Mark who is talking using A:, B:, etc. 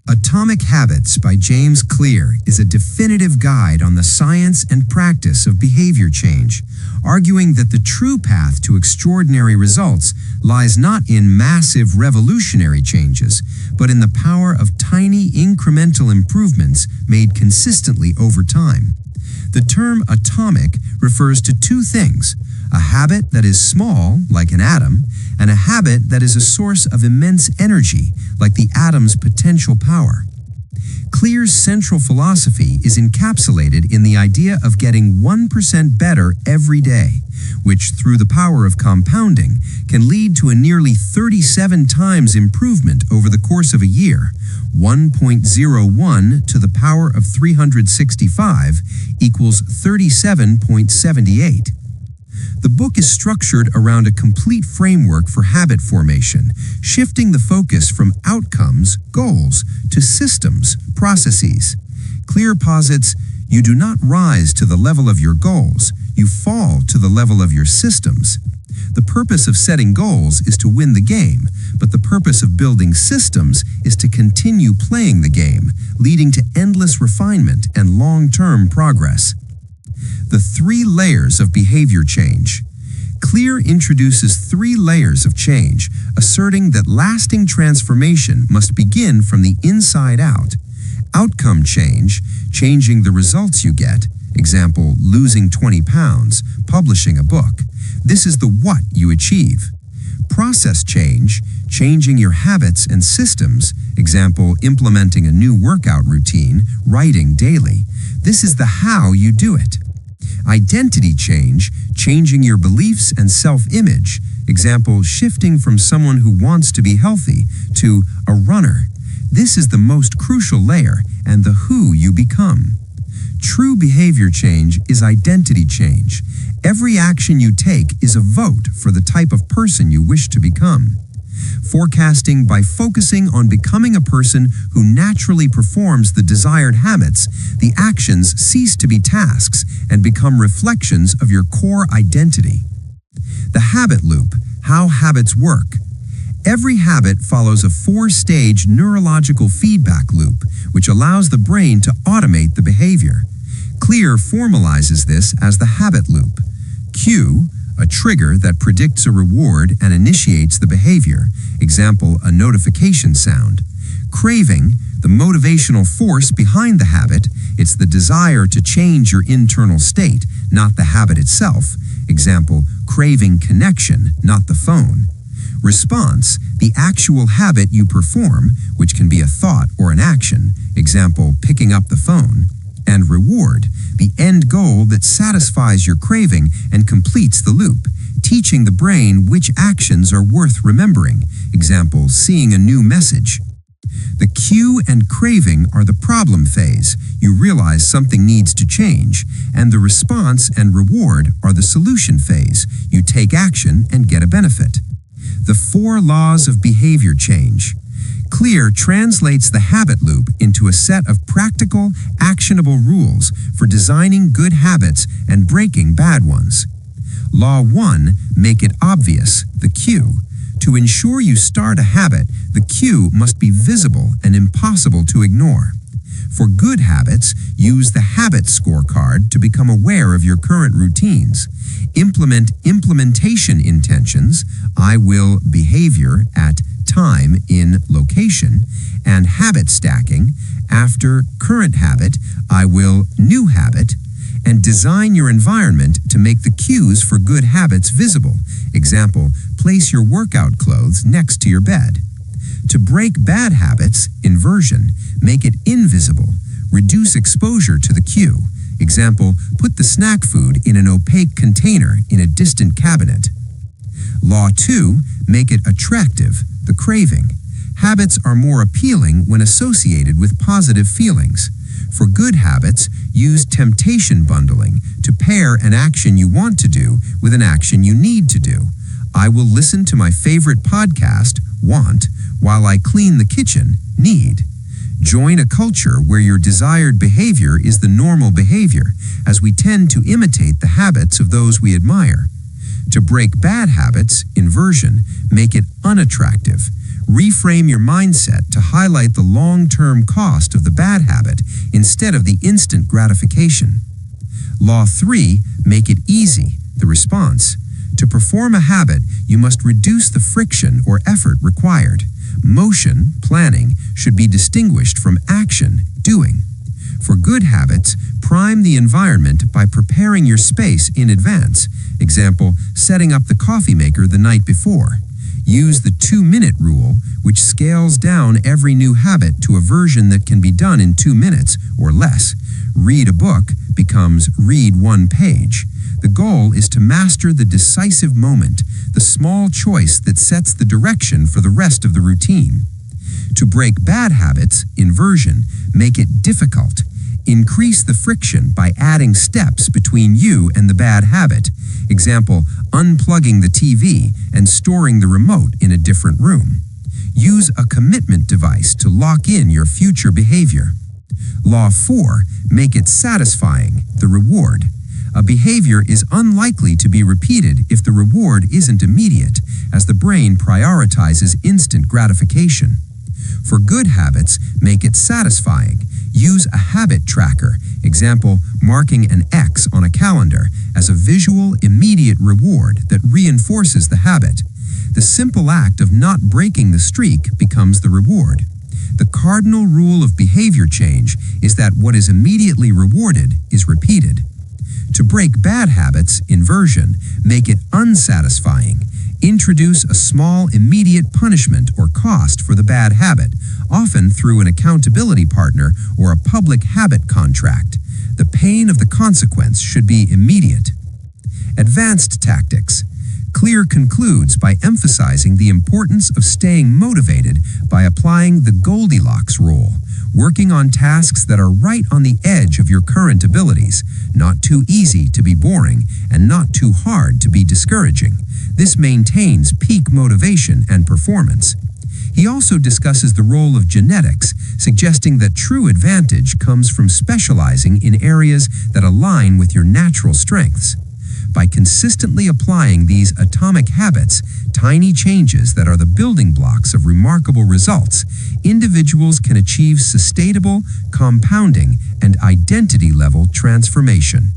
A: Atomic Habits by James Clear is a definitive guide on the science and practice of behavior change, arguing that the true path to extraordinary results lies not in massive revolutionary changes, but in the power of tiny incremental improvements made consistently over time. The term atomic refers to two things: a habit that is small, like an atom, and a habit that is a source of immense energy, like the atom's potential power. Clear's central philosophy is encapsulated in the idea of getting 1% better every day, which, through the power of compounding, can lead to a nearly 37 times improvement over the course of a year. 1.01 to the power of 365 equals 37.78. The book is structured around a complete framework for habit formation, shifting the focus from outcomes, goals, to systems, processes. Clear posits, you do not rise to the level of your goals, you fall to the level of your systems. The purpose of setting goals is to win the game, but the purpose of building systems is to continue playing the game, leading to endless refinement and long-term progress. The 3 layers of behavior change. Clear introduces 3 layers of change, asserting that lasting transformation must begin from the inside out. Outcome change, changing the results you get. Example, losing 20 pounds, publishing a book. This is the what you achieve. Process change, changing your habits and systems. Example, implementing a new workout routine, writing daily. This is the how you do it. Identity change, changing your beliefs and self-image. Example, shifting from someone who wants to be healthy to a runner. This is the most crucial layer and the who you become. True behavior change is identity change. Every action you take is a vote for the type of person you wish to become. Forecasting by focusing on becoming a person who naturally performs the desired habits, the actions cease to be tasks and become reflections of your core identity. The habit loop, how habits work. Every habit follows a 4-stage neurological feedback loop, which allows the brain to automate the behavior. Clear formalizes this as the habit loop. Cue, a trigger that predicts a reward and initiates the behavior. Example, a notification sound. Craving, the motivational force behind the habit. It's the desire to change your internal state, not the habit itself. Example, craving connection, not the phone. Response, the actual habit you perform, which can be a thought or an action. Example, picking up the phone. And reward, the end goal that satisfies your craving and completes the loop, teaching the brain which actions are worth remembering. Example, seeing a new message. The cue and craving are the problem phase. You realize something needs to change. And the response and reward are the solution phase. You take action and get a benefit. The 4 laws of behavior change. Clear translates the habit loop into a set of practical, actionable rules for designing good habits and breaking bad ones. Law 1, make it obvious, the cue. To ensure you start a habit, the cue must be visible and impossible to ignore. For good habits, use the habit scorecard to become aware of your current routines. Implement implementation intentions, I will behavior at time in location, and habit stacking, after current habit, I will new habit, and design your environment to make the cues for good habits visible. Example, place your workout clothes next to your bed. To break bad habits, inversion, make it invisible. Reduce exposure to the cue. Example, put the snack food in an opaque container in a distant cabinet. Law 2, make it attractive, the craving. Habits are more appealing when associated with positive feelings. For good habits, use temptation bundling to pair an action you want to do with an action you need to do. I will listen to my favorite podcast, want, while I clean the kitchen, need. Join a culture where your desired behavior is the normal behavior, as we tend to imitate the habits of those we admire. To break bad habits, inversion, make it unattractive. Reframe your mindset to highlight the long-term cost of the bad habit instead of the instant gratification. Law 3, make it easy, the response. To perform a habit, you must reduce the friction or effort required. Motion, planning, should be distinguished from action, doing. For good habits, prime the environment by preparing your space in advance. Example, setting up the coffee maker the night before. Use the 2-minute rule, which scales down every new habit to a version that can be done in 2 minutes or less. Read a book becomes read 1 page. The goal is to master the decisive moment, the small choice that sets the direction for the rest of the routine. To break bad habits, inversion, make it difficult. Increase the friction by adding steps between you and the bad habit. Example, unplugging the TV and storing the remote in a different room. Use a commitment device to lock in your future behavior. Law 4, make it satisfying, the reward. A behavior is unlikely to be repeated if the reward isn't immediate, as the brain prioritizes instant gratification. For good habits, make it satisfying. Use a habit tracker, example, marking an X on a calendar, as a visual, immediate reward that reinforces the habit. The simple act of not breaking the streak becomes the reward. The cardinal rule of behavior change is that what is immediately rewarded is repeated. To break bad habits, inversion, make it unsatisfying. Introduce a small, immediate punishment or cost for the bad habit, often through an accountability partner or a public habit contract. The pain of the consequence should be immediate. Advanced tactics. Clear concludes by emphasizing the importance of staying motivated by applying the Goldilocks rule, working on tasks that are right on the edge of your current abilities, not too easy to be boring and not too hard to be discouraging. This maintains peak motivation and performance. He also discusses the role of genetics, suggesting that true advantage comes from specializing in areas that align with your natural strengths. By consistently applying these atomic habits, tiny changes that are the building blocks of remarkable results, individuals can achieve sustainable, compounding, and identity-level transformation.